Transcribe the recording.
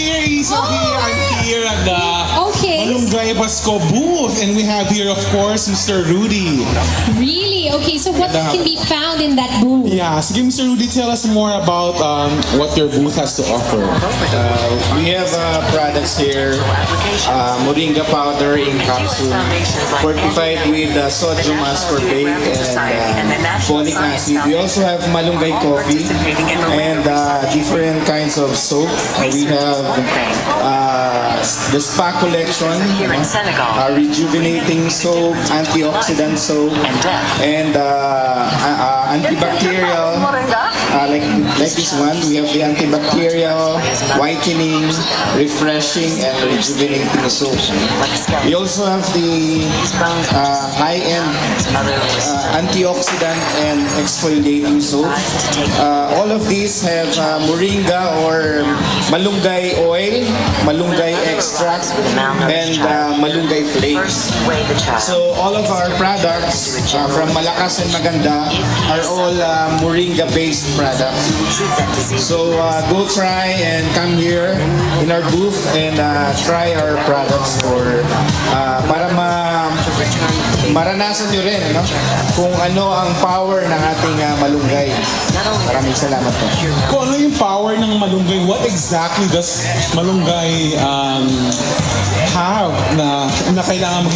here, Isabi. I'm here at the Okay. Malunggay Pasko booth. And we have here, of course, Mr. Rudy. Really? Okay, so what can be found in that booth? Yeah, sige, Mr. Rudy, tell us more about what your booth has to offer. We have products here, moringa powder in capsule, fortified with sodium ascorbate and folic acid. We also have malunggay coffee and different kinds of soap. We have the spa collection, rejuvenating soap, antioxidant soap, and antibacterial. Like this one, we have the antibacterial, whitening, refreshing, and rejuvenating soap. We also have the high-end antioxidant and exfoliating soap. All of these have moringa or malunggay oil, malunggay extract, and malunggay flakes. So all of our products from Malakas and Maganda are all moringa-based products. So go try and come here in our booth and try our products for para maranasan nyo rin kung ano ang power ng ating malunggay. Maraming salamat po. Kung ano yung power ng malunggay, what exactly does malunggay have na kailangan